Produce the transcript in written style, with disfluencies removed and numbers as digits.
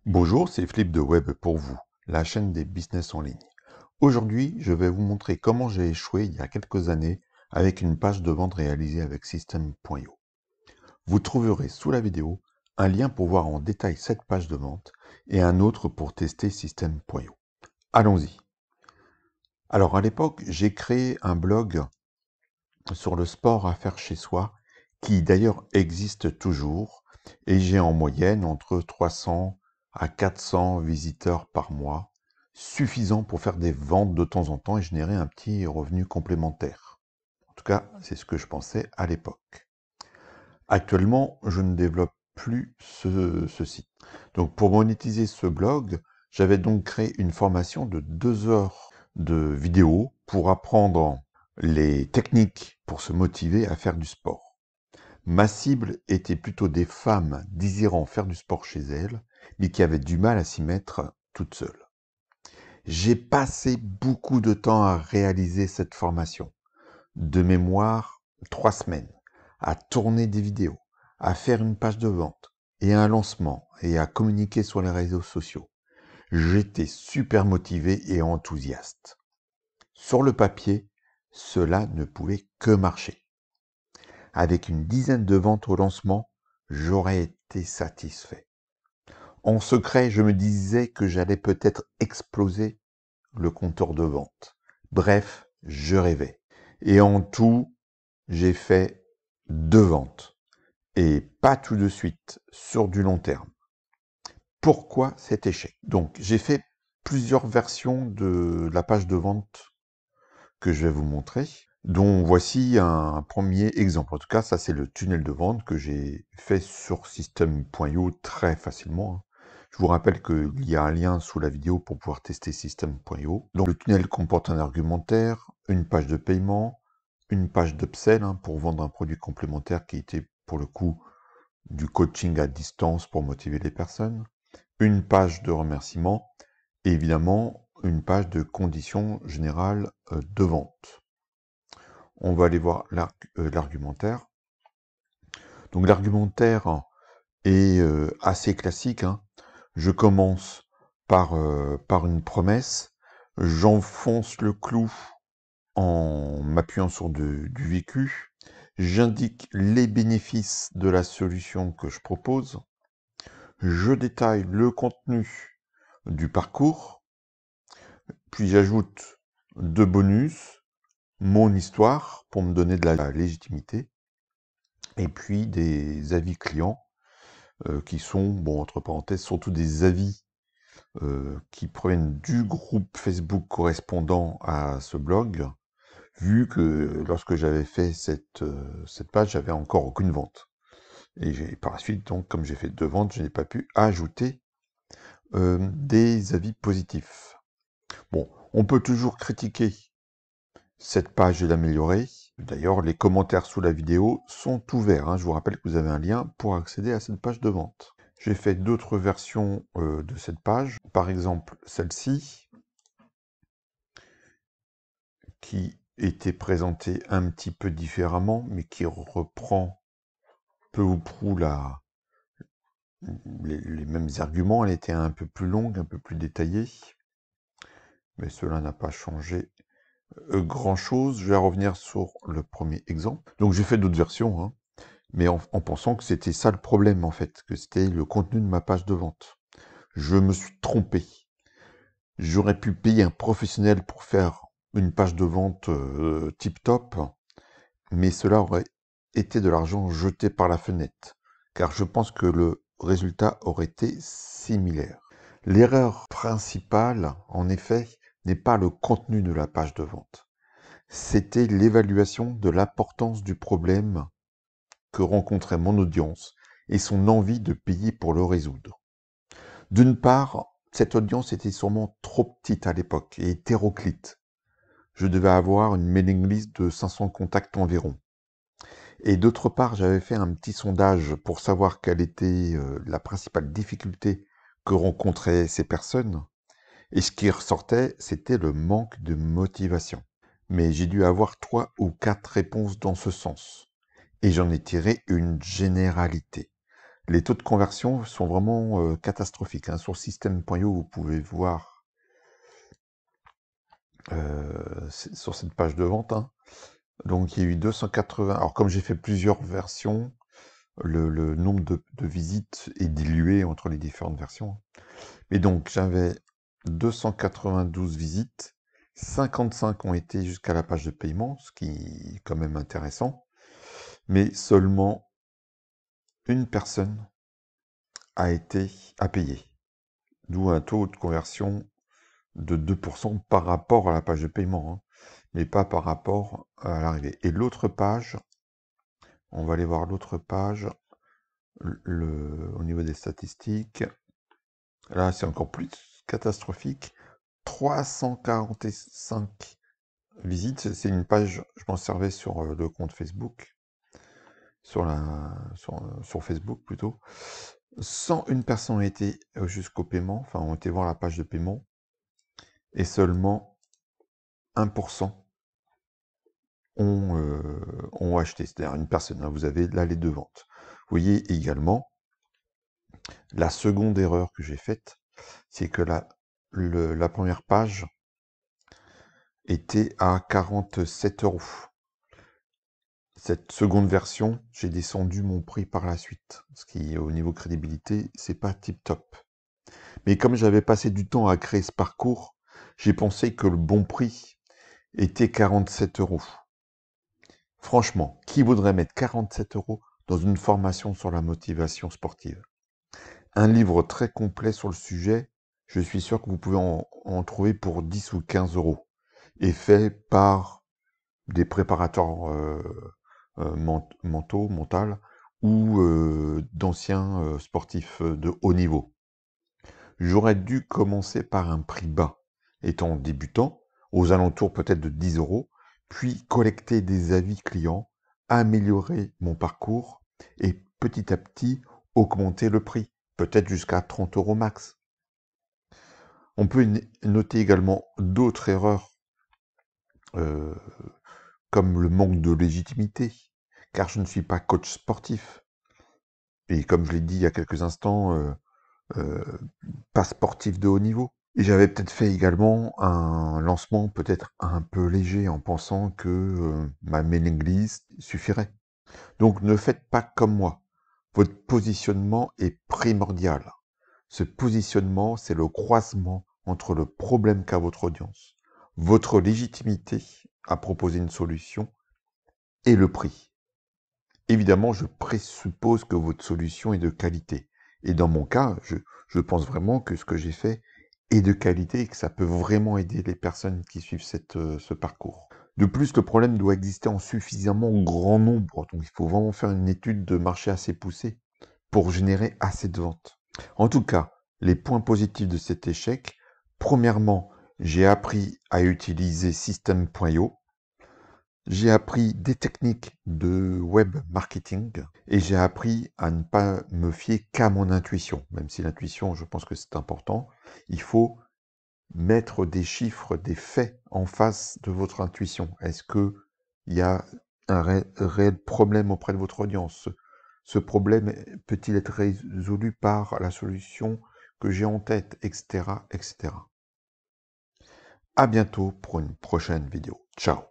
Bonjour, c'est Flip de Web pour vous, la chaîne des business en ligne. Aujourd'hui, je vais vous montrer comment j'ai échoué il y a quelques années avec une page de vente réalisée avec System.io. Vous trouverez sous la vidéo un lien pour voir en détail cette page de vente et un autre pour tester System.io. Allons-y. Alors à l'époque, j'ai créé un blog sur le sport à faire chez soi, qui d'ailleurs existe toujours, et j'ai en moyenne entre 300 à 400 visiteurs par mois, suffisant pour faire des ventes de temps en temps et générer un petit revenu complémentaire. En tout cas, c'est ce que je pensais à l'époque. Actuellement, je ne développe plus ce site. Donc pour monétiser ce blog, j'avais donc créé une formation de 2 heures de vidéo pour apprendre les techniques pour se motiver à faire du sport. Ma cible était plutôt des femmes désirant faire du sport chez elles, mais qui avaient du mal à s'y mettre toutes seules. J'ai passé beaucoup de temps à réaliser cette formation. De mémoire, 3 semaines, à tourner des vidéos, à faire une page de vente, et un lancement, et à communiquer sur les réseaux sociaux. J'étais super motivé et enthousiaste. Sur le papier, cela ne pouvait que marcher. Avec une dizaine de ventes au lancement, j'aurais été satisfait. En secret, je me disais que j'allais peut-être exploser le compteur de vente. Bref, je rêvais. Et en tout, j'ai fait 2 ventes. Et pas tout de suite, sur du long terme. Pourquoi cet échec? Donc, j'ai fait plusieurs versions de la page de vente que je vais vous montrer, dont voici un premier exemple. En tout cas, ça c'est le tunnel de vente que j'ai fait sur System.io très facilement. Je vous rappelle qu'il y a un lien sous la vidéo pour pouvoir tester System.io. Donc le tunnel comporte un argumentaire, une page de paiement, une page d'upsell pour vendre un produit complémentaire qui était pour le coup du coaching à distance pour motiver les personnes, une page de remerciement et évidemment une page de conditions générales de vente. On va aller voir l'argumentaire. Donc l'argumentaire est assez classique. Je commence par une promesse, j'enfonce le clou en m'appuyant sur du vécu, j'indique les bénéfices de la solution que je propose, je détaille le contenu du parcours, puis j'ajoute 2 bonus, mon histoire pour me donner de la légitimité, et puis des avis clients qui sont, bon, entre parenthèses, surtout des avis qui proviennent du groupe Facebook correspondant à ce blog, vu que lorsque j'avais fait cette page, j'avais encore aucune vente. Et par la suite, donc, comme j'ai fait 2 ventes, je n'ai pas pu ajouter des avis positifs. Bon, on peut toujours critiquer cette page et l'améliorer. D'ailleurs, les commentaires sous la vidéo sont ouverts. Je vous rappelle que vous avez un lien pour accéder à cette page de vente. J'ai fait d'autres versions de cette page, par exemple celle-ci, qui était présentée un petit peu différemment, mais qui reprend peu ou prou les mêmes arguments. Elle était un peu plus longue, un peu plus détaillée, mais cela n'a pas changé grand-chose. Je vais revenir sur le premier exemple. Donc j'ai fait d'autres versions, mais en pensant que c'était ça le problème en fait, que c'était le contenu de ma page de vente. Je me suis trompé. J'aurais pu payer un professionnel pour faire une page de vente tip-top, mais cela aurait été de l'argent jeté par la fenêtre, car je pense que le résultat aurait été similaire. L'erreur principale, en effet, n'est pas le contenu de la page de vente. C'était l'évaluation de l'importance du problème que rencontrait mon audience et son envie de payer pour le résoudre. D'une part, cette audience était sûrement trop petite à l'époque et hétéroclite. Je devais avoir une mailing list de 500 contacts environ. Et d'autre part, j'avais fait un petit sondage pour savoir quelle était la principale difficulté que rencontraient ces personnes. Et ce qui ressortait, c'était le manque de motivation. Mais j'ai dû avoir 3 ou 4 réponses dans ce sens. Et j'en ai tiré une généralité. Les taux de conversion sont vraiment catastrophiques, hein. Sur System.io, vous pouvez voir sur cette page de vente, hein. Donc il y a eu 280. Alors comme j'ai fait plusieurs versions, le nombre de visites est dilué entre les différentes versions. Mais donc j'avais 292 visites, 55 ont été jusqu'à la page de paiement, ce qui est quand même intéressant, mais seulement une personne a payé, d'où un taux de conversion de 2% par rapport à la page de paiement, hein, mais pas par rapport à l'arrivée. Et l'autre page, on va aller voir l'autre page, au niveau des statistiques, là c'est encore plus catastrophique, 345 visites, c'est une page, je m'en servais sur le compte Facebook, sur Facebook plutôt. 101 personnes ont été jusqu'au paiement, enfin ont été voir la page de paiement, et seulement 1% ont acheté, c'est-à-dire une personne, hein, vous avez là les deux ventes. Vous voyez également, la seconde erreur que j'ai faite, c'est que la première page était à 47 €. Cette seconde version, j'ai descendu mon prix par la suite, ce qui, au niveau crédibilité, c'est pas tip-top. Mais comme j'avais passé du temps à créer ce parcours, j'ai pensé que le bon prix était 47 €. Franchement, qui voudrait mettre 47 € dans une formation sur la motivation sportive? Un livre très complet sur le sujet, je suis sûr que vous pouvez en trouver pour 10 ou 15 €, et fait par des préparateurs mentaux, ou d'anciens sportifs de haut niveau. J'aurais dû commencer par un prix bas, étant débutant, aux alentours peut-être de 10 €, puis collecter des avis clients, améliorer mon parcours et petit à petit augmenter le prix, peut-être jusqu'à 30 € max. On peut noter également d'autres erreurs, euh, comme le manque de légitimité, car je ne suis pas coach sportif. Et comme je l'ai dit il y a quelques instants, pas sportif de haut niveau. Et j'avais peut-être fait également un lancement peut-être un peu léger en pensant que ma mailing list suffirait. Donc ne faites pas comme moi. Votre positionnement est primordial. Ce positionnement, c'est le croisement entre le problème qu'a votre audience, votre légitimité à proposer une solution et le prix. Évidemment, je présuppose que votre solution est de qualité. Et dans mon cas, je pense vraiment que ce que j'ai fait est de qualité et que ça peut vraiment aider les personnes qui suivent ce parcours. De plus, le problème doit exister en suffisamment grand nombre. Donc, il faut vraiment faire une étude de marché assez poussée pour générer assez de ventes. En tout cas, les points positifs de cet échec, premièrement, j'ai appris à utiliser System.io. J'ai appris des techniques de web marketing et j'ai appris à ne pas me fier qu'à mon intuition. Même si l'intuition, je pense que c'est important, il faut mettre des chiffres, des faits en face de votre intuition. Est-ce qu'il y a un réel problème auprès de votre audience? Ce problème peut-il être résolu par la solution que j'ai en tête, etc., etc. À bientôt pour une prochaine vidéo. Ciao!